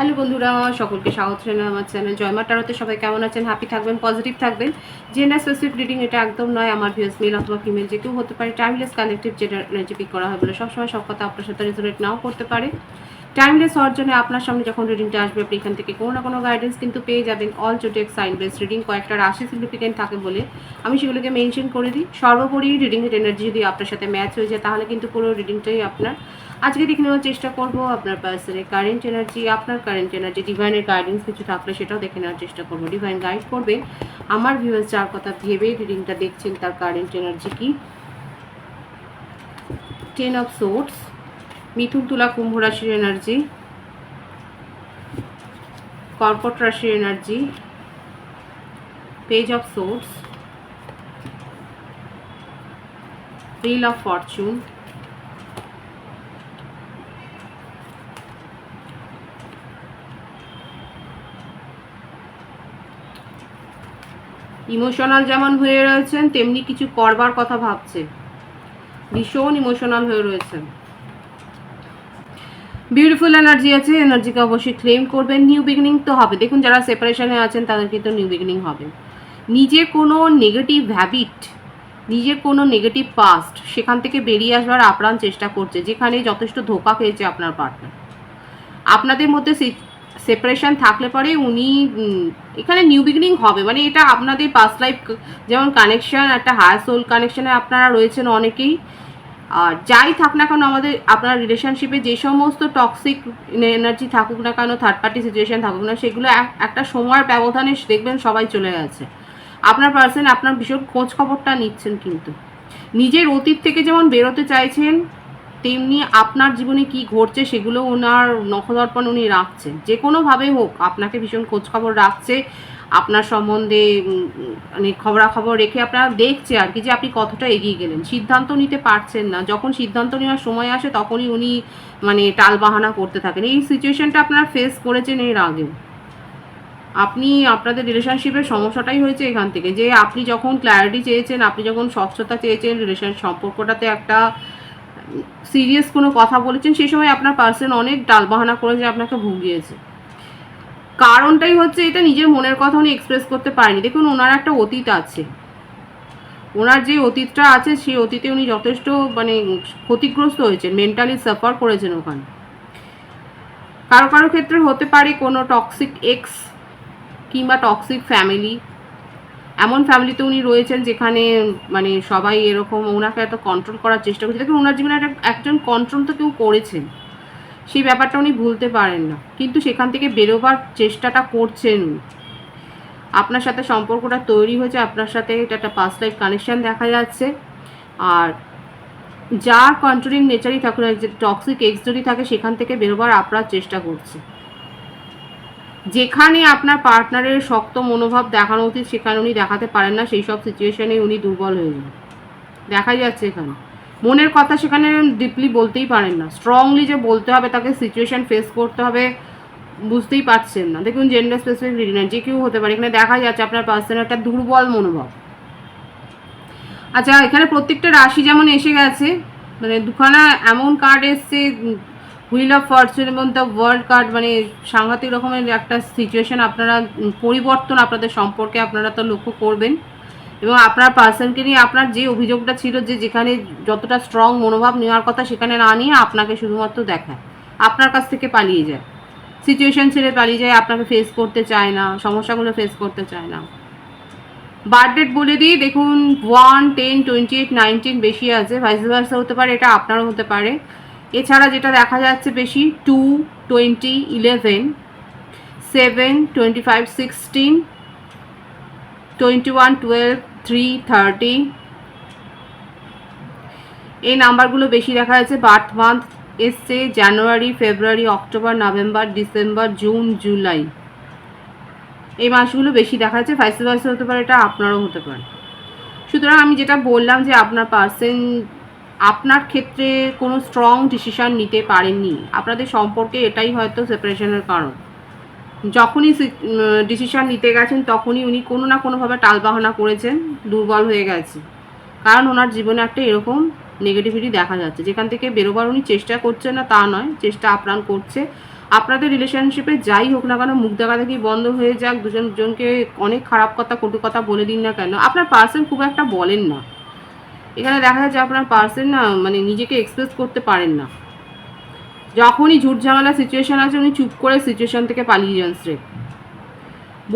Hello বন্ধুরা, সকলকে স্বাগত জানাই আমার চ্যানেল জয়মা টারোতে। সবাই কেমন আছেন? হ্যাপি থাকবেন, পজিটিভ থাকবেন। জেন্ডার স্পেসিফিক রিডিং এটা একদম নয়। আমার ভিউয়ার্স মেল অথবা ফিমেল যে কেউ হতে পারে। টাইমলেস কালেক্টিভ যেটা এনার্জি পিক করা হয় বলে সবসময় সব কথা আপনার সাথে রেজোনেট নাও করতে পারে। টাইমলেস হওয়ার জন্য আপনার সামনে যখন রিডিংটা আসবে আপনি এখান থেকে কোনো না কোনো গাইডেন্স কিন্তু পেয়ে যাবেন। অল জোটেক সাইন বেস রিডিং কয়েকটা রাশি সিগনিফিকেন্ট থাকে বলে আমি সেগুলোকে মেনশন করে দিই। সর্বোপরি রিডিংয়ের এনার্জি যদি আপনার সাথে ম্যাচ হয়ে যায় তাহলে কিন্তু পুরো রিডিংটাই আপনার। আজকে দেখে নেওয়ার চেষ্টা করবো আপনার পার্সনের কারেন্ট এনার্জি, আপনার কারেন্ট এনার্জি, ডিভাইনের গাইডেন্স কিছু থাকলে সেটাও দেখে নেওয়ার চেষ্টা করবো। ডিভাইন গাইড করবেন আমার ভিউয়ার্স যার কথা ভেবে রিডিংটা দেখছেন তার কারেন্ট এনার্জি কি। 10 অফ সোর্ডস, মিথুন তুলা কুম্ভ রাশির এনার্জি, কর্কট রাশির energy, page of swords, wheel of Fortune, emotional যেমন হয়ে রয়েছেন তেমনি কিছু করবার কথা ভাবছে, ভীষণ ইমোশনাল হয়ে রয়েছেন। বিউটিফুল এনার্জি আছে, এনার্জিকে অবশ্যই ক্লেম করবেন। নিউ বিগিনিং তো হবে, দেখুন যারা সেপারেশনে আছেন তাদের কিন্তু নিউ বিগিনিং হবে। নিজের কোনো নেগেটিভ হ্যাবিট, নিজের কোনো নেগেটিভ পাস্ট সেখান থেকে বেরিয়ে আসবার আপ্রাণ চেষ্টা করছে, যেখানে যথেষ্ট ধোঁকা খেয়েছে আপনার পার্টনার। আপনাদের মধ্যে সেপারেশন থাকলে পরে উনি এখানে নিউ বিগিনিং হবে, মানে এটা আপনাদের পাস্ট লাইফ যেমন কানেকশন, একটা হায়ার সোল কানেকশনে আপনারা রয়েছেন অনেকেই। আর যাই থাক না কেন আমাদের আপনার রিলেশনশিপে যে সমস্ত টক্সিক এনার্জি থাকুক না কেন, থার্ড পার্টি সিচুয়েশন থাকুক না, সেগুলো একটা সময়ের ব্যবধানে দেখবেন সবাই চলে গেছে। আপনার পার্সন আপনার ভীষণ খোঁজ খবরটা নিচ্ছেন, কিন্তু নিজের অতীত থেকে যেমন বেরোতে চাইছেন তেমনি আপনার জীবনে কি ঘটছে সেগুলো ওনার নখদর্পণ উনি রাখছেন। যে কোনোভাবে হোক আপনাকে ভীষণ খোঁজখবর রাখছে, আপনার সম্বন্ধে মানে খবরাখবর রেখে আপনারা দেখছে আর কি যে আপনি কতটা এগিয়ে গেলেন। সিদ্ধান্ত নিতে পারছেন না, যখন সিদ্ধান্ত নেওয়ার সময় আসে তখনই উনি মানে টালবাহানা করতে থাকেন। এই সিচুয়েশনটা আপনারা ফেস করেছেন এর আগেও। আপনি আপনাদের রিলেশনশিপের সমস্যাটাই হয়েছে এখান থেকে, যে আপনি যখন ক্ল্যারিটি চেয়েছেন, আপনি যখন স্বচ্ছতা চেয়েছেন, রিলেশন সম্পর্কটাতে একটা সিরিয়াস কোনো কথা বলেছেন, সেই সময় আপনার পার্সন অনেক টালবাহানা করে যে আপনাকে ভুগিয়েছে। কারণটাই হচ্ছে এটা নিজের মনের কথা উনি এক্সপ্রেস করতে পারেনি। দেখুন ওনার একটা অতীত আছে, ওনার যে অতীতটা আছে সেই অতীতে উনি যথেষ্ট মানে ক্ষতিগ্রস্ত হয়েছেন, মেন্টালি সাফার করেছেন ওখানে। কারো কারো ক্ষেত্রে হতে পারে কোনো টক্সিক এক্স কিংবা টক্সিক ফ্যামিলি, এমন ফ্যামিলিতে উনি রয়েছেন যেখানে মানে সবাই এরকম ওনাকে এত কন্ট্রোল করার চেষ্টা করছে। দেখুন ওনার জীবনে একজন কন্ট্রোল তো কেউ করেছেন, সেই ব্যাপারটা উনি ভুলতে পারেন না, কিন্তু সেখান থেকে বেরোবার চেষ্টাটা করছেন। আপনার সাথে সম্পর্কটা তৈরি হয়েছে, আপনার সাথে এটা একটা পাস্ট লাইফ কানেকশান দেখা যাচ্ছে। আর যার কন্ট্রোলিং নেচারই থাকুন, যে টক্সিক এক্স যদি থাকে সেখান থেকে বেরোবার আপ্রাণ চেষ্টা করছে। যেখানে আপনার পার্টনারের শক্ত মনোভাব দেখানো উচিত সেখানে উনি দেখাতে পারেন না, সেই সব সিচুয়েশনে উনি দুর্বল হয়ে যান, দেখা যাচ্ছে এখানে। মনের কথা সেখানে ডিপলি বলতেই পারেন না, স্ট্রংলি যে বলতে হবে তাকে সিচুয়েশন ফেস করতে হবে বুঝতেই পারছেন না। দেখুন জেন্ডার স্পেসিফিক রিডিং যে কেউ হতে পারে, এখানে দেখা যাচ্ছে আপনার পার্সনের একটা দুর্বল মনোভাব। আচ্ছা এখানে প্রত্যেকটা রাশি যেমন এসে গেছে, মানে দুখানা এমন কার্ড এসছে, হুইল অফ ফরচুন এবং দ্য ওয়ার্ল্ড কার্ড, মানে সাংঘাতিক রকমের একটা সিচুয়েশন আপনারা পরিবর্তন আপনাদের সম্পর্কে আপনারা তো লক্ষ্য করবেন। এবং আপনার পার্সনকে নিয়ে আপনার যে অভিযোগটা ছিল, যে যেখানে যতটা স্ট্রং মনোভাব নেওয়ার কথা সেখানে না নিয়ে আপনাকে শুধুমাত্র দেখায়, আপনার কাছ থেকে পালিয়ে যায়, সিচুয়েশন ছেড়ে পালিয়ে যায়, আপনাকে ফেস করতে চায় না, সমস্যাগুলো ফেস করতে চায় না। বার্থ ডেট বলে দিই, দেখুন 1, 10, 28, 19 বেশি আছে, ভাইস ভার্সা হতে পারে, এটা আপনারও হতে পারে। এছাড়া যেটা দেখা যাচ্ছে বেশি 2, 20, 11, 7, 25, 16, 21, 12, 3, 30, এই নাম্বারগুলো বেশি দেখা যাচ্ছে। বার্থ মান্থ এসছে January, February, October, November, December, June, July, এই মাসগুলো বেশি দেখা যাচ্ছে। ভাইস ভার্সা হতে পারে, এটা আপনারও হতে পারে। সুতরাং আমি যেটা বললাম যে আপনার পার্সন আপনার ক্ষেত্রে কোনো স্ট্রং ডিসিশান নিতে পারেননি, আপনাদের সম্পর্কে এটাই হয়তো সেপারেশনের কারণ। যখনই ডিসিশান নিতে গেছেন তখনই উনি কোনো না কোনোভাবে টালবাহানা করেছেন, দুর্বল হয়ে গেছে। কারণ ওনার জীবনে একটা এরকম নেগেটিভিটি দেখা যাচ্ছে, যেখান থেকে বেরোবার উনি চেষ্টা করছেন না তা নয়, চেষ্টা আপ্রাণ করছে। আপনাদের রিলেশনশিপে যাই হোক না কেন, মুখ দেখাদেখি বন্ধ হয়ে যাক, দুজনকে অনেক খারাপ কথা কটু কথা বলে দিন না কেন, আপনার পার্সন খুব একটা বলেন না। এখানে দেখা যাচ্ছে আপনার পার্সন না মানে নিজেকে এক্সপ্রেস করতে পারেন না। যখনই ঝুট ঝামেলা সিচুয়েশান আছে উনি চুপ করে সিচুয়েশান থেকে পালিয়ে যান স্রেফ।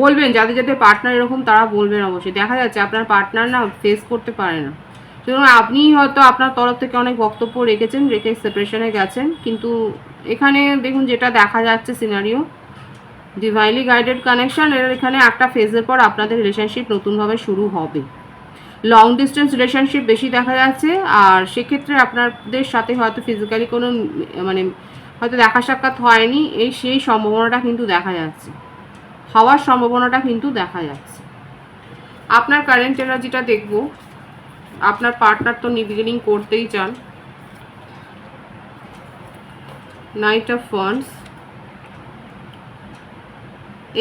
বলবেন যাদের যাদের পার্টনার এরকম তারা বলবেন অবশ্যই। দেখা যাচ্ছে আপনার পার্টনার না ফেস করতে পারে না, সুতরাং আপনি হয়তো আপনার তরফ থেকে অনেক বক্তব্য রেখেছেন, রেখে সেপারেশনে গেছেন। কিন্তু এখানে দেখুন যেটা দেখা যাচ্ছে সিনারিও, ডিভাইনলি গাইডেড কানেকশন, এর এখানে একটা ফেজের পর আপনাদের রিলেশনশিপ নতুনভাবে শুরু হবে। লং ডিস্টেন্স রিলেশনশিপ বেশি দেখা যাচ্ছে, আর সেক্ষেত্রে আপনাদের সাথে হয়তো ফিজিক্যালি কোনো মানে হয়তো দেখা সাক্ষাৎ হয়নি, সেই সম্ভাবনাটা কিন্তু দেখা যাচ্ছে, হওয়ার সম্ভাবনাটা কিন্তু দেখা যাচ্ছে। আপনার কারেন্ট এনার্জিটা দেখব। আপনার পার্টনার তো নিবিগিনিং করতেই চান। নাইট অফ ওয়ান্ডস,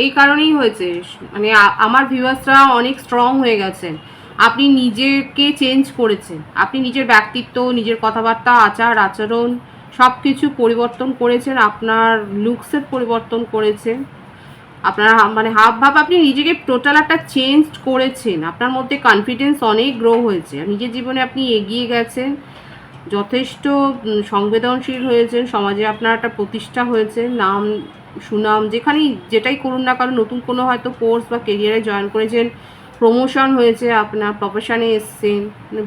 এই কারণেই হয়েছে মানে আমার ভিউয়ার্সরা অনেক স্ট্রং হয়ে গেছেন। আপনি নিজেকে চেঞ্জ করেছেন, আপনি নিজের ব্যক্তিত্ব, নিজের কথাবার্তা, আচার আচরণ সব কিছু পরিবর্তন করেছেন, আপনার লুকসের পরিবর্তন করেছেন, আপনার মানে হাব ভাব আপনি নিজেকে টোটাল একটা চেঞ্জ করেছেন। আপনার মধ্যে কনফিডেন্স অনেক গ্রো হয়েছে, নিজের জীবনে আপনি এগিয়ে গেছেন, যথেষ্ট সংবেদনশীল হয়েছেন, সমাজে আপনার একটা প্রতিষ্ঠা হয়েছে, নাম সুনাম যেখানেই যেটাই করুন না কারণ নতুন কোনো হয়তো কোর্স বা কেরিয়ারে জয়েন করেছেন, প্রমোশন হয়েছে, আপনার প্রফেশনে এসছেন,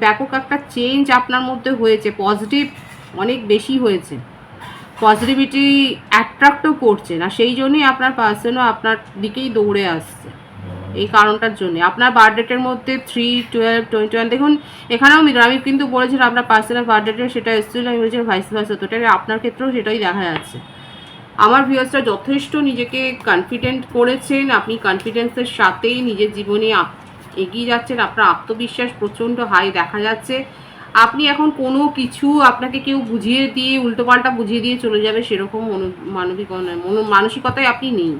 ব্যাপক একটা চেঞ্জ আপনার মধ্যে হয়েছে, পজিটিভ অনেক বেশি হয়েছে, পজিটিভিটি অ্যাট্রাক্টও করছেন, আর সেই জন্যই আপনার পার্সনও আপনার দিকেই দৌড়ে আসছে। এই কারণটার জন্য আপনার বার্থডেটের মধ্যে 3, 12, 21 দেখুন এখানেও আমি কিন্তু বলেছিলাম আপনার পার্সোনাল বার্থডেটে সেটা এসেছিল, আমি বলেছিলাম ভাইস ভার্সা, তো এটা আপনার ক্ষেত্রেও সেটাই দেখা যাচ্ছে। আমার ভিউয়ার্সরা যথেষ্ট নিজেকে কনফিডেন্ট করেছেন, আপনি কনফিডেন্সের সাথেই নিজের জীবনে এগিয়ে যাচ্ছেন, আপনার আত্মবিশ্বাস প্রচণ্ড হাই দেখা যাচ্ছে। আপনি এখন কোনো কিছু আপনাকে কেউ বুঝিয়ে দিয়ে উল্টোপাল্টা বুঝিয়ে দিয়ে চলে যাবে সেরকম মানসিকতায় আপনি নেই।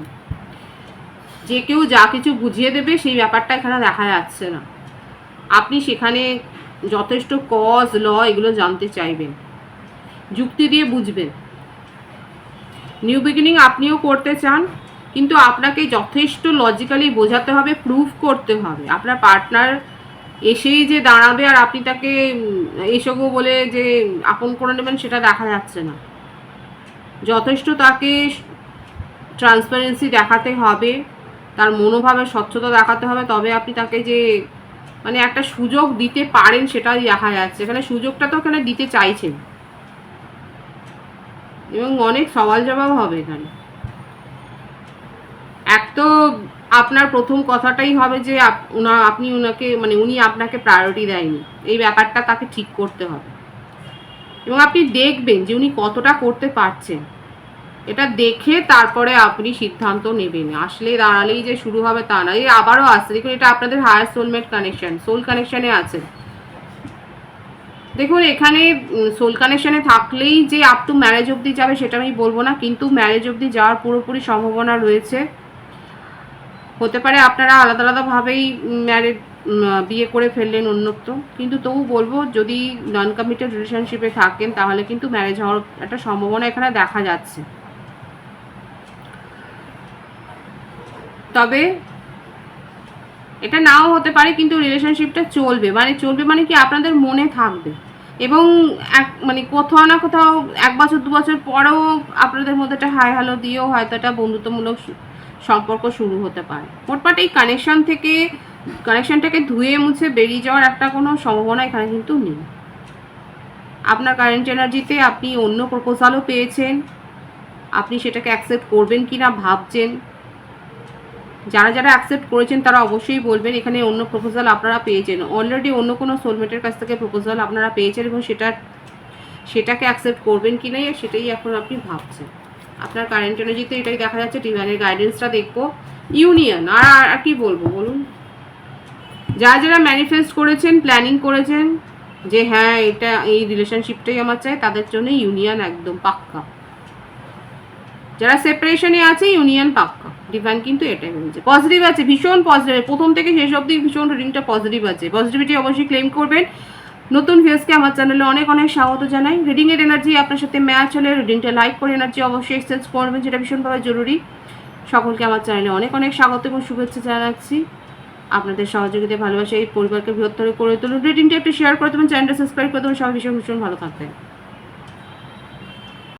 যে কেউ যা কিছু বুঝিয়ে দেবে সেই ব্যাপারটা এখানে দেখা যাচ্ছে না। আপনি সেখানে যথেষ্ট কজ ল এগুলো জানতে চাইবেন, যুক্তি দিয়ে বুঝবেন। নিউ বিগিনিং আপনিও করতে চান, কিন্তু আপনাকে যথেষ্ট লজিক্যালি বোঝাতে হবে, প্রুফ করতে হবে। আপনার পার্টনার এসেই যে দাঁড়াবে আর আপনি তাকে এসবও বলে যে আপন করে নেবেন সেটা দেখা যাচ্ছে না। যথেষ্ট তাকে ট্রান্সপারেন্সি দেখাতে হবে, তার মনোভাবের স্বচ্ছতা দেখাতে হবে, তবে আপনি তাকে যে মানে একটা সুযোগ দিতে পারেন সেটাই দেখা যাচ্ছে। এখানে সুযোগটা তো এখানে দিতে চাইছেন এবং অনেক সওয়াল জবাব হবে এখানে। এক তো আপনার প্রথম কথাটাই হবে যে আপনি ওনাকে মানে উনি আপনাকে প্রায়োরিটি দেয়নি, এই ব্যাপারটা তাকে ঠিক করতে হবে এবং আপনি দেখবেন যে উনি কতটা করতে পারছেন, এটা দেখে তারপরে আপনি সিদ্ধান্ত নেবেন। আসলে দাঁড়ালেই যে শুরু হবে তা না, এই আবারও আসছে দেখুন, এটা আপনাদের হায়ার সোলমেট কানেকশন, সোল কানেকশনে আছে। দেখুন এখানে সোল কানেকশনে থাকলেই যে আপ টু ম্যারেজ অবধি যাবে সেটা আমি বলবো না, কিন্তু ম্যারেজ অবধি যাওয়ার পুরোপুরি সম্ভাবনা রয়েছে। হতে পারে আপনারা আলাদা আলাদাভাবেই বিয়ে করে ফেললেন অন্যত্র, কিন্তু তবু বলবো যদি নন কমিটেড রিলেশনশিপে থাকেন তাহলে কিন্তু ম্যারেজ হওয়ার একটা সম্ভাবনা এখানে দেখা যাচ্ছে। তবে এটা নাও হতে পারে, কিন্তু রিলেশনশিপটা চলবে মানে কি আপনাদের মনে থাকবে এবং মানে কোথাও না কোথাও 1 বছর 2 বছর পরেও আপনাদের মধ্যে একটা হাই হ্যালো দিয়েও হয়তো একটা বন্ধুত্বমূলক সম্পর্ক শুরু হতে পারে। মোটমাট এই কানেকশনটাকে ধুয়ে মুছে বেরিয়ে যাওয়ার একটা কোনো সম্ভাবনা এখানে কিন্তু নেই। আপনার কারেন্ট এনার্জিতে আপনি অন্য প্রপোজালও পেয়েছেন, আপনি সেটাকে অ্যাকসেপ্ট করবেন কি না ভাবছেন। যারা যারা অ্যাকসেপ্ট করেছেন তারা অবশ্যই বলবেন এখানে অন্য প্রপোজাল আপনারা পেয়েছেন, অলরেডি অন্য কোনো সোলমেটের কাছ থেকে প্রপোজাল আপনারা পেয়েছেন এবং সেটাকে অ্যাকসেপ্ট করবেন কি না সেটাই এখন আপনি ভাবছেন। আপনার কারেন্ট এনার্জিতে এটাই দেখা যাচ্ছে। ডিভাইনের গাইডেন্সটা দেখবো, ইউনিয়ন আর কি বলবো বলুন। যারা যারা ম্যানিফেস্ট করেছেন, প্ল্যানিং করেছেন যে হ্যাঁ এটা এই রিলেশনশিপটাই আমার চাই, তাদের জন্য ইউনিয়ন একদম পাক্কা। যারা সেপারেশনে আছে ইউনিয়ন পাক্কা। ডিভাইন কিন্তু এটাই বলছে, পজিটিভ আছে, ভীষণ পজিটিভ, প্রথম থেকে শেষ অবধি ভীষণ রিডিংটা পজিটিভ আছে। পজিটিভিটি অবশ্যই ক্লেম করবেন। নতুন ভিউয়ার্সকে আমার চ্যানেলে অনেক অনেক স্বাগত জানাই। রিডিংয়ের এনার্জি আপনার সাথে ম্যাচ হলে রিডিংটা লাইক করে এনার্জি অবশ্যই এক্সচেঞ্জ করবেন, যেটা ভীষণভাবে জরুরি। সকলকে আমার চ্যানেলে অনেক অনেক স্বাগত এবং শুভেচ্ছা জানাচ্ছি। আপনাদের সহযোগিতায় ভালোবাসা এই পরিবারকে বৃহত্তর করে তুলুন। রিডিংটা একটু শেয়ার করে দেবেন, চ্যানেলটা সাবস্ক্রাইব করে দেবেন। সবাই ভীষণ ভীষণ ভালো থাকবেন।